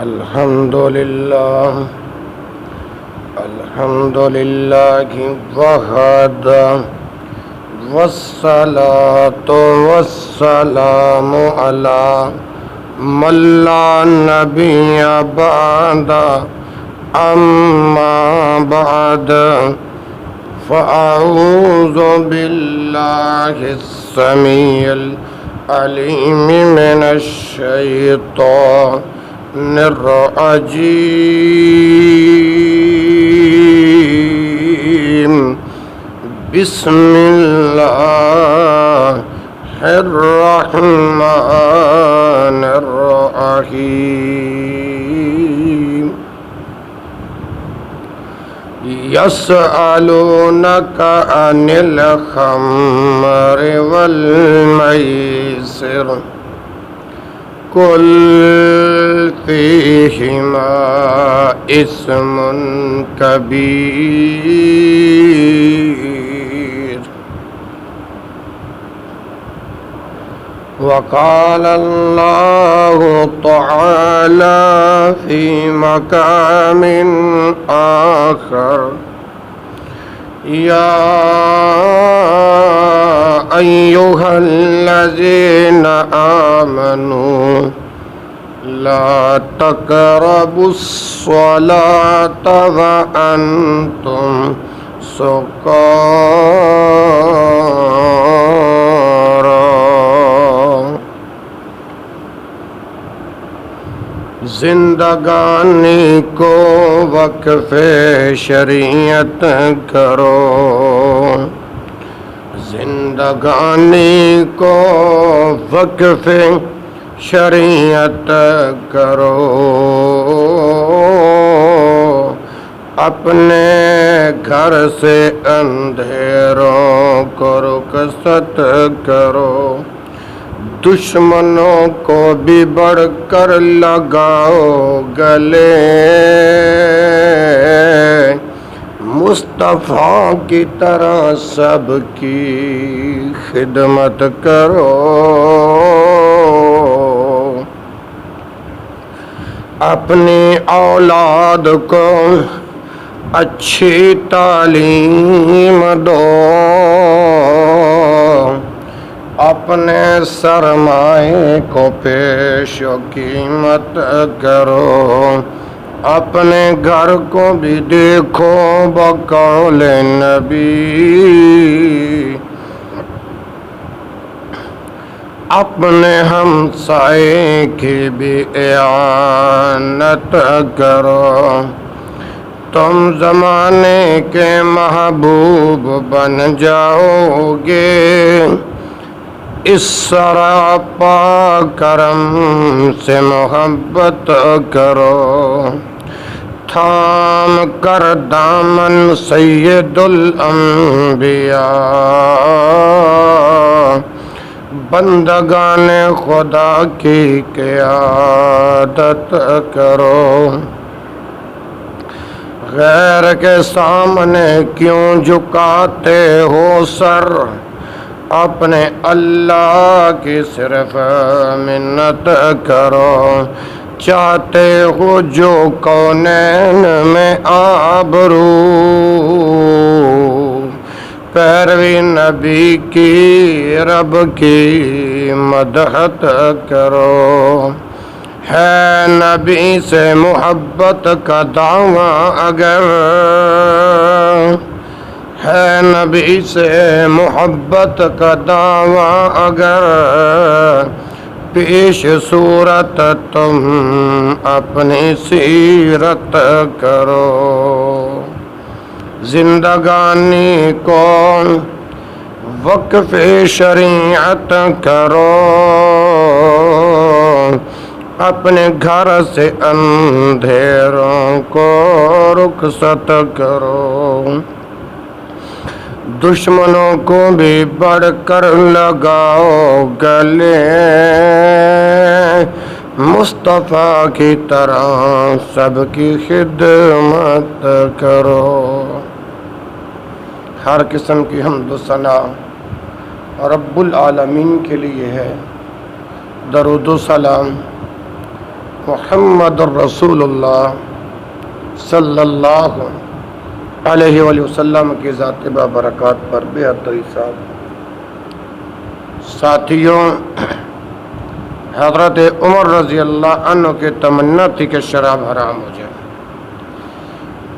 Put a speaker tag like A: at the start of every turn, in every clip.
A: الحمد لله وحده والصلاة والسلام على من لا نبي بعد أما بعد فأعوذ بالله السميع العليم من الشيطان الرجيم بسم الله الرحمن الرحيم يسألونك عن الخمر والميسر قل فيهما اسم كبير وقال الله تعالى في مقام آخر يا أيها الذين آمنوا لا تقربوا الصلاة وأنتم سكارى زندگانی کو وقف شریعت کرو، زندگانی کو وقف شریعت کرو، اپنے گھر سے اندھیروں کو رخصت کرو، دشمنوں کو بھی بڑھ کر لگاؤ گلے، مصطفیٰ کی طرح سب کی خدمت کرو، اپنی اولاد کو اچھی تعلیم دو، اپنے سرمائے کو پیش و قیمت کرو، اپنے گھر کو بھی دیکھو بقول نبی، اپنے ہمسائے کی بھی اعانت کرو، تم زمانے کے محبوب بن جاؤ گے، اس سراپا کرم سے محبت کرو، تھام کر دامن سید الانبیاء، بندگان خدا کی قیادت کرو، غیر کے سامنے کیوں جھکاتے ہو سر، اپنے اللہ کی صرف منت کرو، چاہتے ہو جو کونین میں آبرو، پیروی نبی کی رب کی مدحت کرو، ہے نبی سے محبت کا دعویٰ اگر، ہے نبی سے محبت کا دعویٰ اگر، پیش صورت تم اپنی سیرت کرو، زندگانی کو وقف شریعت کرو، اپنے گھر سے اندھیروں کو رخصت کرو، دشمنوں کو بھی بڑھ کر لگاؤ گلے، مصطفیٰ کی طرح سب کی خدمت کرو۔ ہر قسم کی حمد و ثنا رب العالمین کے لیے ہے۔ درود و سلام محمد الرسول اللہ صلی اللہ علیہ وآلہ وسلم کی ذات بابرکات پر بے حد حساب۔ ساتھیوں، حضرت عمر رضی اللہ عنہ کی تمنا تھی کہ شراب حرام ہو جائے۔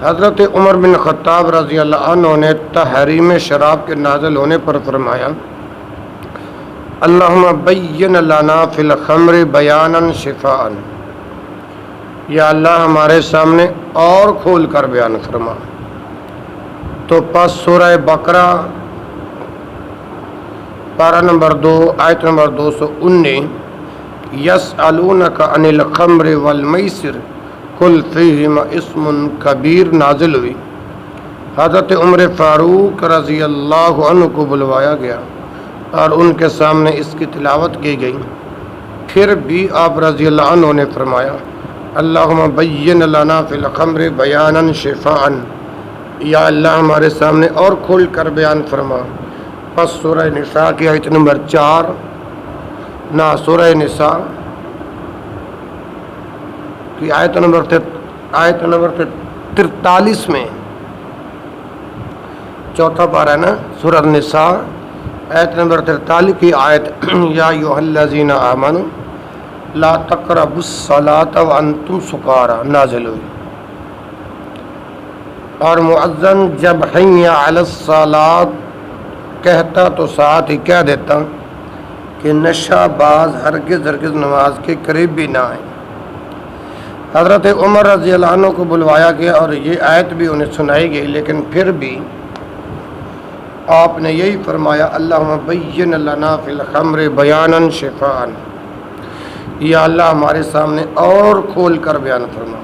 A: حضرت عمر بن خطاب رضی اللہ عنہ نے تحریم شراب کے نازل ہونے پر فرمایا، اللہم بین لنا فی الخمر بیانا شفاء، یا اللہ ہمارے سامنے اور کھول کر بیان فرما۔ تو پس سورہ بقرہ پارہ نمبر 2 آیت نمبر 219، یسألونک عن الخمر والمیسر قل فیہما اسم کبیر نازل ہوئی۔ حضرت عمر فاروق رضی اللہ عنہ کو بلوایا گیا اور ان کے سامنے اس کی تلاوت کی گئی۔ پھر بھی آپ رضی اللہ عنہ نے فرمایا، اللہم بین لنا فی الخمر بیانا شفاء، یا اللہ ہمارے سامنے اور کھول کر بیان فرما۔ پس سورہ نساء کی آیت نمبر 4 سورہ نساء کی آیت نمبر 43 میں، چوتھا پارہ ہے نا سورہ نساء، آیت نمبر 43 کی آیت، یا ایھا الذین آمنوا لا تقربوا الصلاۃ وانتم سکارى نازل ہوئی۔ اور مؤذن جب حی علی الصلاۃ کہتا تو ساتھ ہی کہہ دیتا کہ نشہ باز ہرگز نماز کے قریب بھی نہ آئے۔ حضرت عمر رضی اللہ عنہ کو بلوایا گیا اور یہ آیت بھی انہیں سنائی گئی، لیکن پھر بھی آپ نے یہی فرمایا، اللہم بین لنا فی الخمر بیانا شفاء، یا اللہ ہمارے سامنے اور کھول کر بیان فرما۔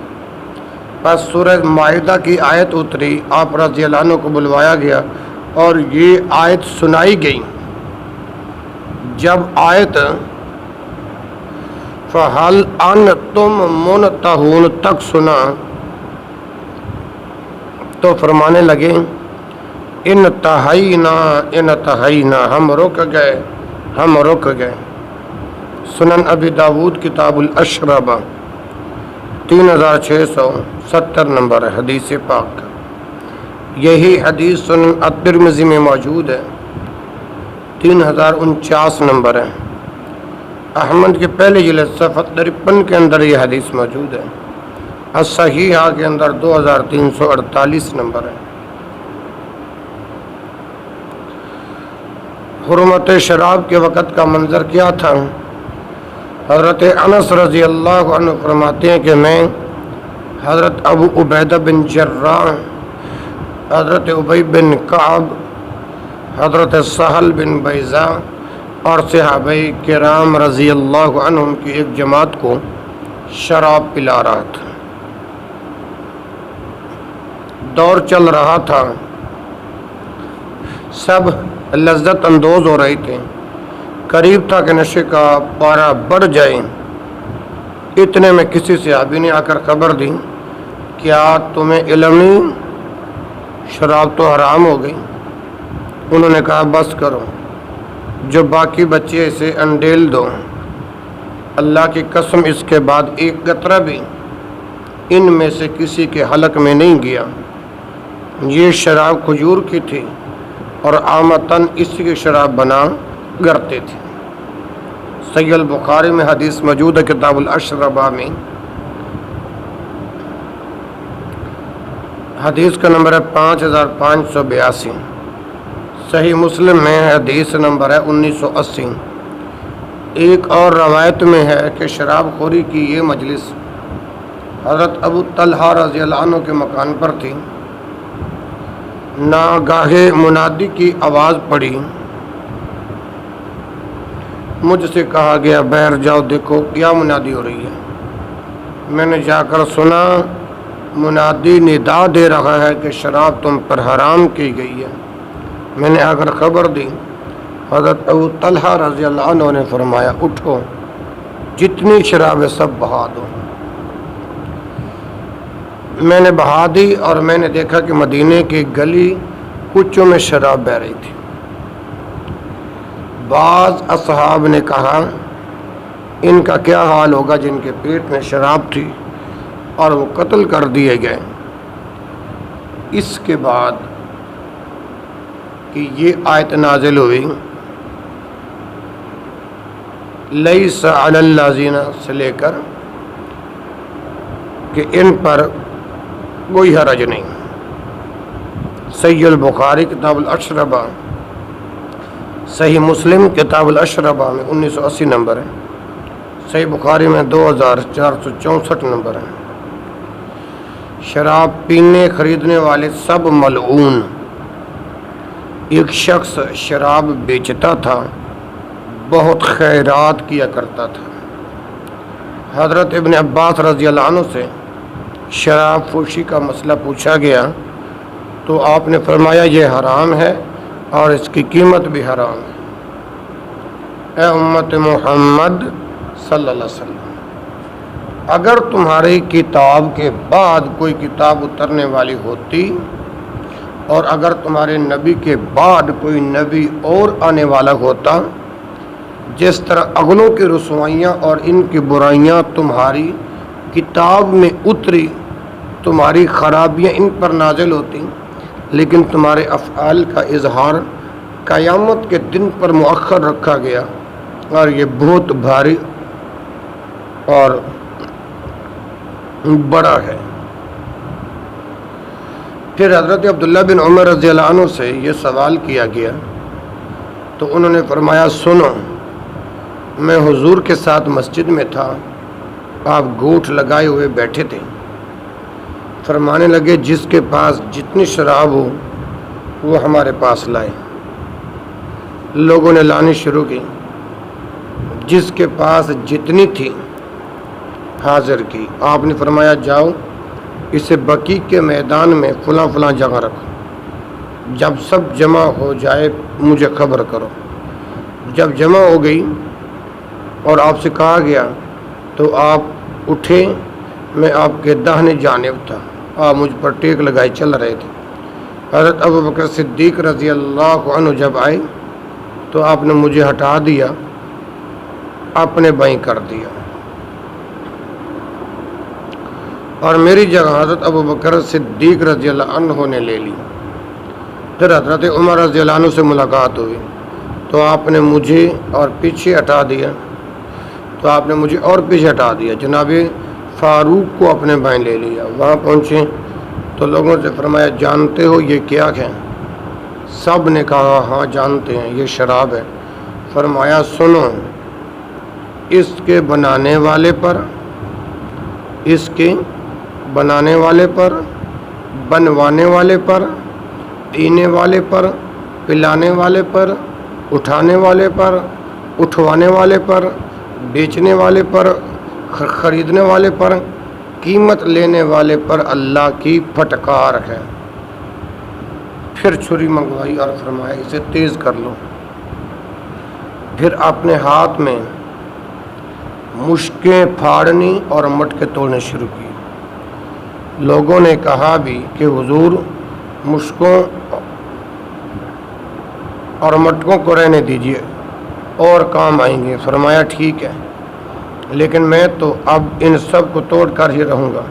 A: پس سورہ مائدہ کی آیت اتری، آپ رضی اللہ عنہ کو بلوایا گیا اور یہ آیت سنائی گئی۔ جب آیت فَهَلْ أَنْتُمْ مُنْتَهُونَ تک سنا تو فرمانے لگے، انتہینا ہم رک گئے۔ سنن ابی داود کتاب الاشربہ 3670 نمبر ہے حدیث پاک۔ یہی حدیث سنن الترمذی میں موجود ہے، 3049 نمبر ہے۔ احمد کے پہلے جلد صفحہ 53 کے اندر یہ حدیث موجود ہے۔ الصحیحہ کے اندر 2348 نمبر ہے۔ حرمت شراب کے وقت کا منظر کیا تھا؟ حضرت انس رضی اللہ عنہ فرماتے ہیں کہ میں حضرت ابو عبیدہ بن جراح، حضرت ابی بن کعب، حضرت سہل بن بیضہ اور صحابہ کرام رضی اللہ عنہم کی ایک جماعت کو شراب پلا رہا تھا۔ دور چل رہا تھا، سب لذت اندوز ہو رہے تھے۔ قریب تھا کہ نشے کا پارہ بڑھ جائے۔ اتنے میں کسی صحابی نے آ کر خبر دی، کیا تمہیں علم نہیں، شراب تو حرام ہو گئی؟ انہوں نے کہا بس کرو، جو باقی بچے اسے انڈیل دو، اللہ کی قسم اس کے بعد ایک قطرہ بھی ان میں سے کسی کے حلق میں نہیں گیا۔ یہ شراب کھجور کی تھی اور عامتاً اسی کی شراب بنا کرتے تھے۔ صحیح البخاری میں حدیث موجود ہے کتاب الاشربہ میں، حدیث کا نمبر ہے 5582۔ صحیح مسلم میں حدیث نمبر ہے 1980۔ ایک اور روایت میں ہے کہ شراب خوری کی یہ مجلس حضرت ابو طلحہ رضی اللہ عنہ کے مکان پر تھی۔ ناگاہے منادی کی آواز پڑی، مجھ سے کہا گیا باہر جاؤ دیکھو کیا منادی ہو رہی ہے۔ میں نے جا کر سنا، منادی ندا دے رہا ہے کہ شراب تم پر حرام کی گئی ہے۔ میں نے آ کر خبر دی، حضرت ابو طلحہ رضی اللہ عنہ نے فرمایا اٹھو، جتنی شراب ہے سب بہا دو۔ میں نے بہا دی اور میں نے دیکھا کہ مدینے کی گلی کوچوں میں شراب بہہ رہی تھی۔ بعض اصحاب نے کہا ان کا کیا حال ہوگا جن کے پیٹ میں شراب تھی اور وہ قتل کر دیے گئے۔ اس کے بعد کہ یہ آیت نازل ہوئی لیس علی الذین سے لے کر کہ ان پر کوئی حرج نہیں۔ صحیح البخاری کتاب الاشربہ، صحیح مسلم کتاب الاشربہ میں 1980 نمبر ہے، صحیح بخاری میں 2464 نمبر ہے۔ شراب پینے خریدنے والے سب ملعون۔ ایک شخص شراب بیچتا تھا، بہت خیرات کیا کرتا تھا۔ حضرت ابن عباس رضی اللہ عنہ سے شراب فروشی کا مسئلہ پوچھا گیا تو آپ نے فرمایا یہ حرام ہے اور اس کی قیمت بھی حرام ہے۔ اے امت محمد صلی اللہ علیہ وسلم، اگر تمہاری کتاب کے بعد کوئی کتاب اترنے والی ہوتی اور اگر تمہارے نبی کے بعد کوئی نبی اور آنے والا ہوتا، جس طرح اگلوں کی رسوائیاں اور ان کی برائیاں تمہاری کتاب میں اتری، تمہاری خرابیاں ان پر نازل ہوتی، لیکن تمہارے افعال کا اظہار قیامت کے دن پر مؤخر رکھا گیا، اور یہ بہت بھاری اور بڑا ہے۔ پھر حضرت عبداللہ بن عمر رضی اللہ عنہ سے یہ سوال کیا گیا تو انہوں نے فرمایا سنو، میں حضور کے ساتھ مسجد میں تھا، آپ گھوٹ لگائے ہوئے بیٹھے تھے، فرمانے لگے جس کے پاس جتنی شراب ہو وہ ہمارے پاس لائے۔ لوگوں نے لانی شروع کی، جس کے پاس جتنی تھی حاضر کی۔ آپ نے فرمایا جاؤ اسے بقیع کے میدان میں فلاں فلاں جگہ رکھو، جب سب جمع ہو جائے مجھے خبر کرو۔ جب جمع ہو گئی اور آپ سے کہا گیا تو آپ اٹھے، میں آپ کے داہنے جانب تھا، آپ مجھ پر ٹیک لگائے چل رہے تھے۔ حضرت ابوبکر صدیق رضی اللہ عنہ جب آئے تو آپ نے مجھے ہٹا دیا، اپنے بائیں کر دیا، اور میری جگہ حضرت ابوبکر صدیق رضی اللہ عنہ نے لے لی۔ پھر حضرت عمر رضی اللہ عنہ سے ملاقات ہوئی تو آپ نے مجھے اور پیچھے ہٹا دیا، تو آپ نے مجھے اور پیچھے ہٹا دیا، جناب فاروق کو اپنے بائیں لے لیا۔ وہاں پہنچے تو لوگوں سے فرمایا جانتے ہو یہ کیا ہے؟ سب نے کہا ہاں جانتے ہیں، یہ شراب ہے۔ فرمایا سنو، اس کے بنانے والے پر، اس کے بنانے والے پر، بنوانے والے پر، پینے والے پر، پلانے والے پر، اٹھانے والے پر، اٹھوانے والے پر، بیچنے والے پر، خریدنے والے پر، قیمت لینے والے پر اللہ کی پھٹکار ہے۔ پھر چھری منگوائی اور فرمایا اسے تیز کر لو۔ پھر اپنے ہاتھ میں مشکیں پھاڑنی اور مٹکے توڑنے شروع کی۔ لوگوں نے کہا بھی کہ حضور مشکوں اور مٹکوں کو رہنے دیجیے، اور کام آئیں گے۔ فرمایا ٹھیک ہے، لیکن میں تو اب ان سب کو توڑ کر ہی رہوں گا۔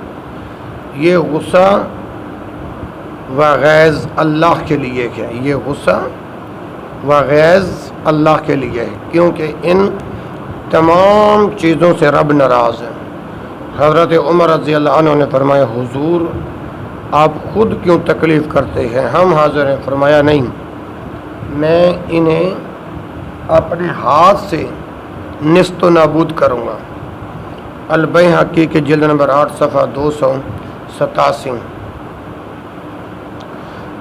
A: یہ غصہ و غیظ اللہ کے لیے ہے، یہ غصہ و غیظ اللہ کے لیے ہے، کیونکہ ان تمام چیزوں سے رب ناراض ہے۔ حضرت عمر رضی اللہ عنہ نے فرمایا حضور آپ خود کیوں تکلیف کرتے ہیں، ہم حاضر ہیں۔ فرمایا نہیں، میں انہیں اپنے ہاتھ سے نیست و نابود کروں گا۔ البیہقی کے جلد نمبر 8 صفحہ 287۔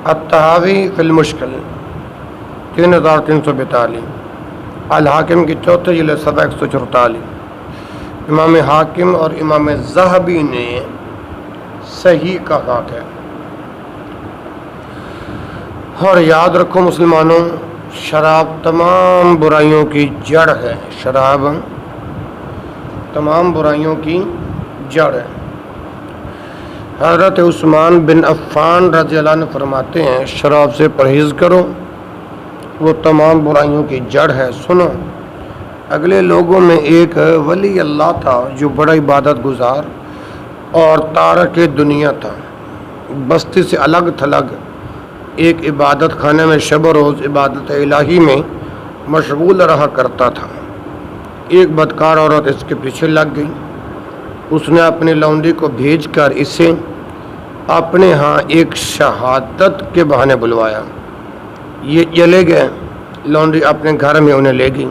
A: الطحاوی فی المشکل 3342۔ الحاکم کی چوتھے جلد صفحہ 144۔ امام حاکم اور امام ذہبی نے صحیح کہا ہے۔ اور یاد رکھو مسلمانوں، شراب تمام برائیوں کی جڑ ہے، شراب تمام برائیوں کی جڑ ہے۔ حضرت عثمان بن عفان رضی اللہ عنہ فرماتے ہیں شراب سے پرہیز کرو، وہ تمام برائیوں کی جڑ ہے۔ سنو، اگلے لوگوں میں ایک ولی اللہ تھا جو بڑا عبادت گزار اور تارک دنیا تھا، بستی سے الگ تھلگ ایک عبادت خانے میں شب و روز عبادت الہی میں مشغول رہا کرتا تھا۔ ایک بدکار عورت اس کے پیچھے لگ گئی۔ اس نے اپنی لونڈی کو بھیج کر اسے اپنے ہاں ایک شہادت کے بہانے بلوایا۔ یہ چلے گئے، لونڈی اپنے گھر میں انہیں لے گئی۔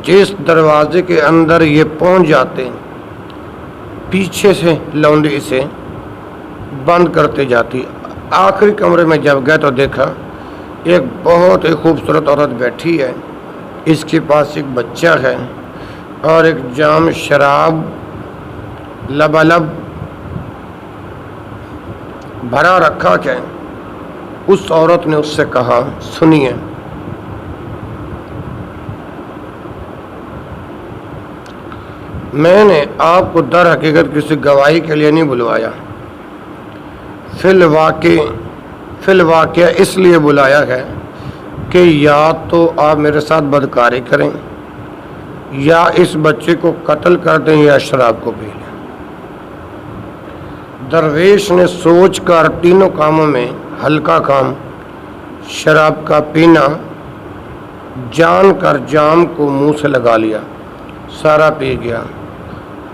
A: جس دروازے کے اندر یہ پہنچ جاتے، پیچھے سے لونڈی اسے بند کرتے جاتی۔ آخری کمرے میں جب گئے تو دیکھا ایک بہت ہی خوبصورت عورت بیٹھی ہے، اس کے پاس ایک بچہ ہے اور ایک جام شراب لبالب بھرا رکھا ہے۔ اس عورت نے اس سے کہا، سنیے، میں نے آپ کو در حقیقت کسی گواہی کے لیے نہیں بلوایا، فی الواقع اس لیے بلایا ہے کہ یا تو آپ میرے ساتھ بدکاری کریں یا اس بچے کو قتل کر دیں یا شراب کو پی لیں۔ درویش نے سوچ کر تینوں کاموں میں ہلکا کام شراب کا پینا جان کر جام کو منہ سے لگا لیا، سارا پی گیا۔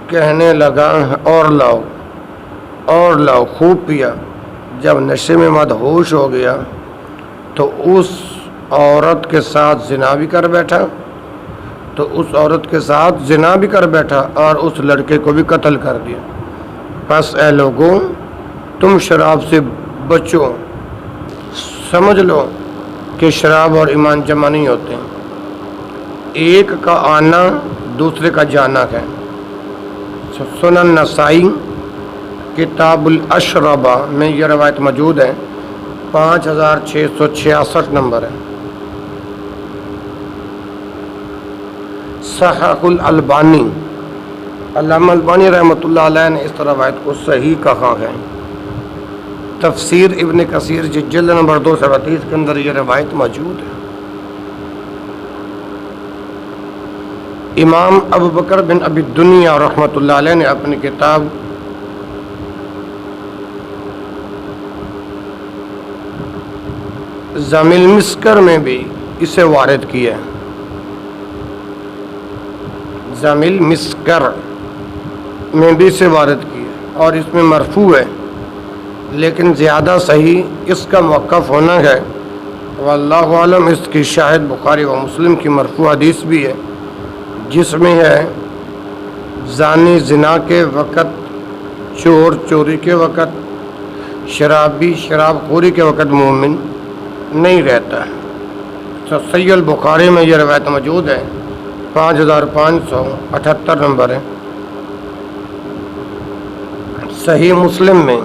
A: کہنے لگا، اور لاؤ، خوب پیا۔ جب نشے میں مدہوش ہو گیا تو اس عورت کے ساتھ زنا بھی کر بیٹھا اور اس لڑکے کو بھی قتل کر دیا۔ پس اے لوگوں، تم شراب سے بچو، سمجھ لو کہ شراب اور ایمان جمع نہیں ہوتے، ایک کا آنا دوسرے کا جانا ہے۔ سنن نسائی کتاب الاشربہ میں یہ روایت موجود ہے، 5666 نمبر ہے۔ صحیح الالبانی، علامہ البانی رحمۃ اللہ علیہ نے اس روایت کو صحیح کہا ہے۔ تفسیر ابن کثیر جلد نمبر 238 کے اندر یہ روایت موجود ہے۔ امام ابو بکر بن ابی دنیا رحمۃ اللہ علیہ نے اپنی کتاب زامل مسکر میں بھی اسے وارد کیا ہے۔ زامل مسکر میں بھی اسے وارد کیا اور اس میں مرفوع ہے، لیکن زیادہ صحیح اس کا موقف ہونا ہے۔ واللہ عالم، اس کی شاہد بخاری و مسلم کی مرفوع حدیث بھی ہے، جس میں ہے زانی زنا کے وقت، چور چوری کے وقت، شرابی شراب خوری کے وقت مومن نہیں رہتا ہے۔ صحیح البخاری میں یہ روایت موجود ہے، 5578 نمبر ہے۔ صحیح مسلم میں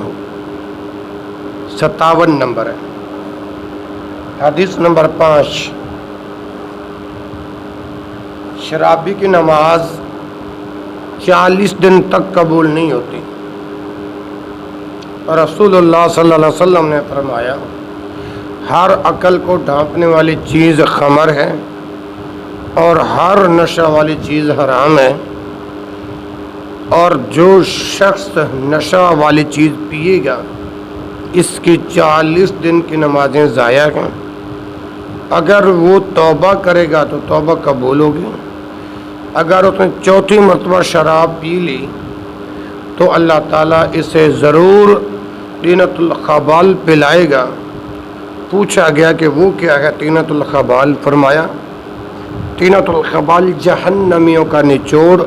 A: 57 نمبر ہے۔ حدیث نمبر 5، شرابی کی نماز 40 دن تک قبول نہیں ہوتی۔ رسول اللہ صلی اللہ علیہ وسلم نے فرمایا، ہر عقل کو ڈھانپنے والی چیز خمر ہے اور ہر نشہ والی چیز حرام ہے، اور جو شخص نشہ والی چیز پیے گا اس کی 40 دن کی نمازیں ضائع ہیں۔ اگر وہ توبہ کرے گا تو توبہ قبول ہوگی، اگر اس نے چوتھی مرتبہ شراب پی لی تو اللہ تعالیٰ اسے ضرور طینۃ الخبال پلائے گا۔ پوچھا گیا کہ وہ کیا ہے طینۃ الخبال؟ فرمایا، طینۃ الخبال جہنمیوں کا نچوڑ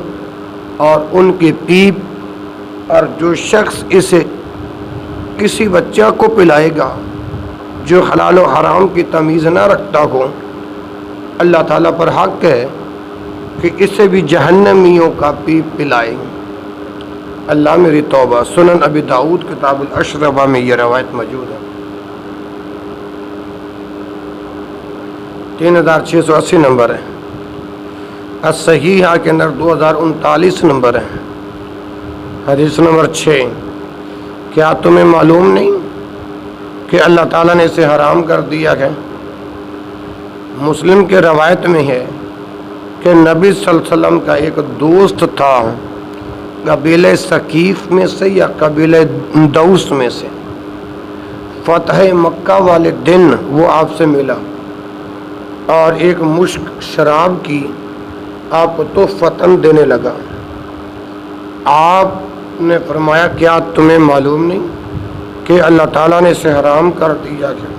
A: اور ان کی پیپ، اور جو شخص اسے کسی بچہ کو پلائے گا جو حلال و حرام کی تمیز نہ رکھتا ہو، اللہ تعالیٰ پر حق ہے کہ اسے بھی جہنمیوں کا پیپ پلائیں۔ اللہ میری توبہ۔ سنن ابی داؤد کتاب الاشربہ میں یہ روایت موجود ہے۔ 3680 نمبر ہے۔ الصحیحہ کے اندر 2039 نمبر ہے۔ حدیث نمبر 6، کیا تمہیں معلوم نہیں کہ اللہ تعالیٰ نے اسے حرام کر دیا ہے؟ مسلم کے روایت میں ہے، کہ نبی صلی اللہ علیہ وسلم کا ایک دوست تھا قبیلہ ثقیف میں سے یا قبیلہ دوس میں سے، فتح مکہ والے دن وہ آپ سے ملا اور ایک مشک شراب کی آپ کو تحفتاً دینے لگا۔ آپ نے فرمایا کیا تمہیں معلوم نہیں کہ اللہ تعالیٰ نے اسے حرام کر دیا کیا؟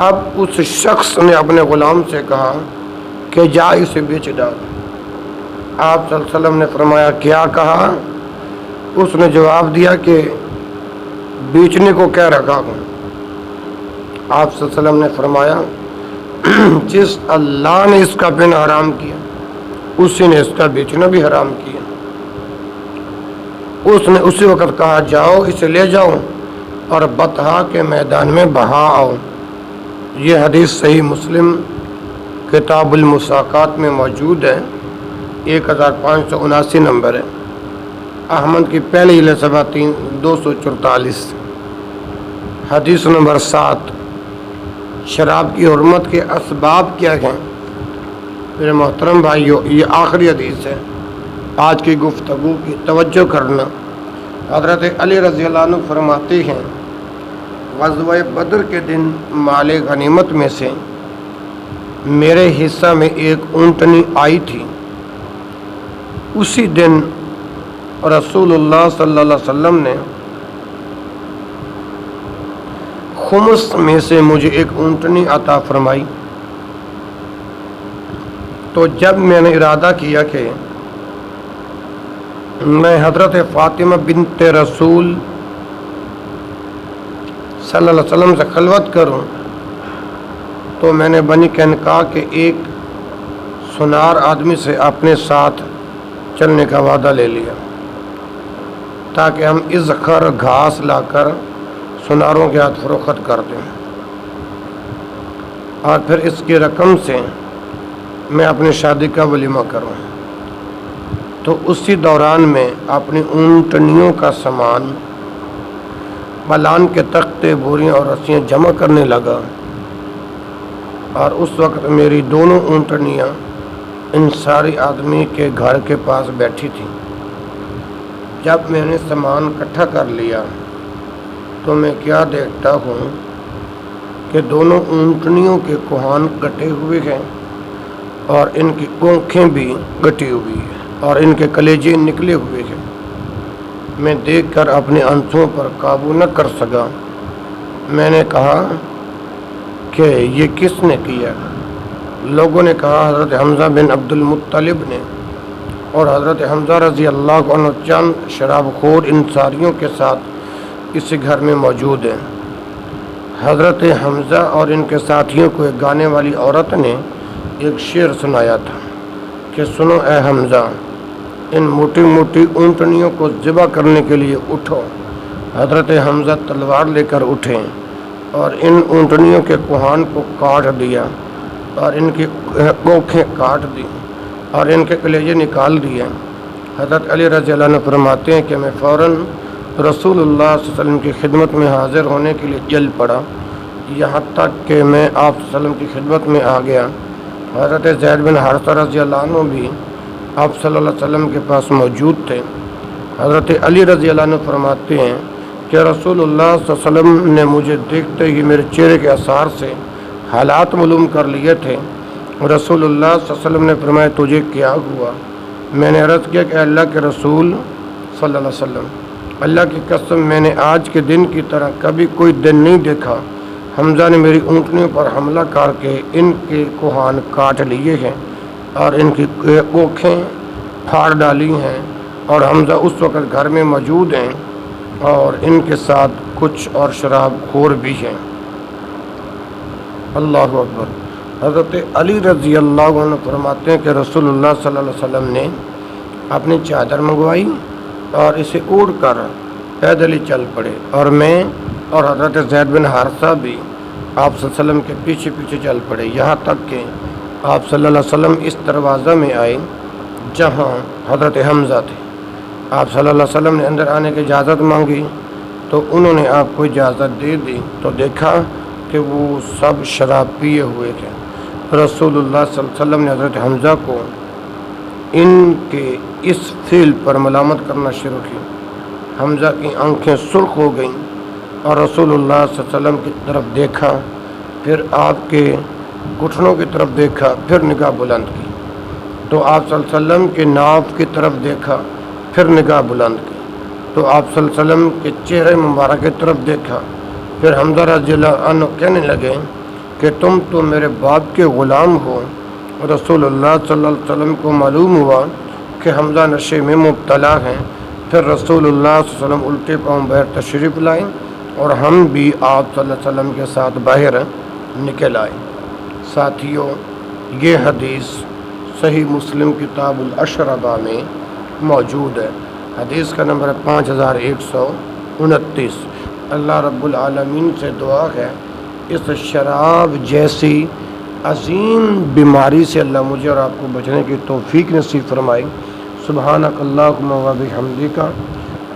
A: اب اس شخص نے اپنے غلام سے کہا کہ جا اسے بیچ ڈال۔ آپ صلی اللہ علیہ وسلم نے فرمایا کیا کہا؟ اس نے جواب دیا کہ بیچنے کو کہہ رکھا ہوں۔ آپ صلی اللہ علیہ وسلم نے فرمایا جس اللہ نے اس کا پینا حرام کیا اسی نے اس کا بیچنا بھی حرام کیا۔ اس نے اسی وقت کہا جاؤ اسے لے جاؤ اور بطحا کے میدان میں بہا آؤ۔ یہ حدیث صحیح مسلم کتاب المساقات میں موجود ہے، 1579 نمبر ہے، احمد کی پہلی لسبہ 244۔ حدیث نمبر 7، شراب کی حرمت کے اسباب کیا ہیں؟ میرے محترم بھائیو، یہ آخری حدیث ہے آج کی گفتگو کی، توجہ کرنا۔ حضرت علی رضی اللہ عنہ فرماتے ہیں غزوہ بدر کے دن مال غنیمت میں سے میرے حصہ میں ایک اونٹنی آئی تھی۔ اسی دن رسول اللہ صلی اللہ علیہ وسلم نے خمس میں سے مجھے ایک اونٹنی عطا فرمائی۔ تو جب میں نے ارادہ کیا کہ میں حضرت فاطمہ بنت رسول صلی اللہ علیہ وسلم سے خلوت کروں تو میں نے بنی قینقاع کے ایک سنار آدمی سے اپنے ساتھ چلنے کا وعدہ لے لیا تاکہ ہم اذخر گھاس لا کر سناروں کے ہاتھ فروخت کر دیں اور پھر اس کی رقم سے میں اپنی شادی کا ولیمہ کروں۔ تو اسی دوران میں اپنی اونٹنیوں کا سامان، بلان کے تختے، بوریاں اور رسیاں جمع کرنے لگا اور اس وقت میری دونوں اونٹنیاں انصاری آدمی کے گھر کے پاس بیٹھی تھیں۔ جب میں نے سامان اکٹھا کر لیا تو میں کیا دیکھتا ہوں کہ دونوں اونٹنیوں کے کوہان کٹے ہوئے ہیں اور ان کی اونکھیں بھی کٹی ہوئی ہیں اور ان کے کلیجے نکلے ہوئے ہیں۔ میں دیکھ کر اپنے آنسوؤں پر قابو نہ کر سکا۔ میں نے کہا کہ یہ کس نے کیا؟ لوگوں نے کہا حضرت حمزہ بن عبد المطلب نے، اور حضرت حمزہ رضی اللہ عنہ چند شراب خور انصاریوں کے ساتھ اسی گھر میں موجود ہیں۔ حضرت حمزہ اور ان کے ساتھیوں کو ایک گانے والی عورت نے ایک شعر سنایا تھا کہ سنو اے حمزہ، ان موٹی موٹی اونٹنیوں کو ذبح کرنے کے لیے اٹھو۔ حضرت حمزہ تلوار لے کر اٹھے اور ان اونٹنیوں کے کوہان کو کاٹ دیا اور ان کی کوکھیں کاٹ دی اور ان کے کلیجے نکال دیے۔ حضرت علی رضی اللہ عنہ فرماتے ہیں کہ میں فوراً رسول اللہ صلی اللہ علیہ وسلم کی خدمت میں حاضر ہونے کے لیے چل پڑا، یہاں تک کہ میں آپ صلی اللہ علیہ وسلم کی خدمت میں آ گیا۔ حضرت زید بن حارثہ رضی اللہ عنہ بھی آپ صلی اللہ علیہ وسلم کے پاس موجود تھے۔ حضرت علی رضی اللہ عنہ فرماتے ہیں کہ رسول اللہ صلی اللہ علیہ وسلم نے مجھے دیکھتے ہی میرے چہرے کے آثار سے حالات معلوم کر لیے تھے۔ رسول اللہ صلی اللہ علیہ وسلم نے فرمایا تجھے کیا ہوا؟ میں نے عرض کیا کہ اللہ کے رسول صلی اللہ علیہ وسلم، اللہ کی قسم میں نے آج کے دن کی طرح کبھی کوئی دن نہیں دیکھا۔ حمزہ نے میری اونٹنیوں پر حملہ کر کے ان کے کوہان کاٹ لیے ہیں اور ان کی کوکھیں پھاڑ ڈالی ہیں، اور حمزہ اس وقت گھر میں موجود ہیں اور ان کے ساتھ کچھ اور شراب خور بھی ہیں۔ اللہ اکبر۔ حضرت علی رضی اللہ عنہ فرماتے ہیں کہ رسول اللہ صلی اللہ علیہ وسلم نے اپنی چادر منگوائی اور اسے اوڑھ کر پیدل ہی چل پڑے، اور میں اور حضرت زید بن حارثہ بھی آپ صلی اللہ علیہ وسلم کے پیچھے پیچھے چل پڑے، یہاں تک کہ آپ صلی اللہ علیہ وسلم اس دروازہ میں آئے جہاں حضرت حمزہ تھے۔ آپ صلی اللہ علیہ وسلم نے اندر آنے کی اجازت مانگی تو انہوں نے آپ کو اجازت دے دی، تو دیکھا کہ وہ سب شراب پیے ہوئے تھے۔ رسول اللہ صلی اللہ علیہ وسلم نے حضرت حمزہ کو ان کے اس فعل پر ملامت کرنا شروع کی۔ حمزہ کی آنکھیں سرخ ہو گئیں اور رسول اللہ صلی اللہ علیہ وسلم کی طرف دیکھا، پھر آپ کے گھٹنوں کی طرف دیکھا، پھر نگاہ بلند کی تو آپ صلی اللہ علیہ وسلم کے ناف کی طرف دیکھا، پھر نگاہ بلند کی تو آپ صلی اللہ علیہ وسلم کے چہرے مبارک کی طرف دیکھا۔ پھر حمزہ رضی اللہ عنہ کہنے لگے کہ تم تو میرے باپ کے غلام ہو۔ رسول اللہ صلی اللہ علیہ وسلم کو معلوم ہوا کہ حمزہ نشے میں مبتلا ہیں۔ پھر رسول اللہ صلی اللہ علیہ وسلم الٹے پاؤں باہر تشریف لائیں اور ہم بھی آپ صلی اللہ علیہ وسلم کے ساتھ باہر نکل آئے۔ ساتھیوں، یہ حدیث صحیح مسلم کتاب الاشربہ میں موجود ہے۔ حدیث کا نمبر ہے 5129۔ اللہ رب العالمین سے دعا ہے اس شراب جیسی عظیم بیماری سے اللہ مجھے اور آپ کو بچنے کی توفیق نصیب فرمائے۔ سبحانک اللہم و بحمدک،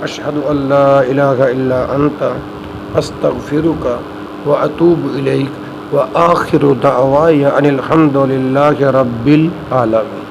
A: اشہد ان لا الہ الا انت، استغفرک و اتوب الیک، و آخر دعوایا ان الحمد للہ رب العالمین۔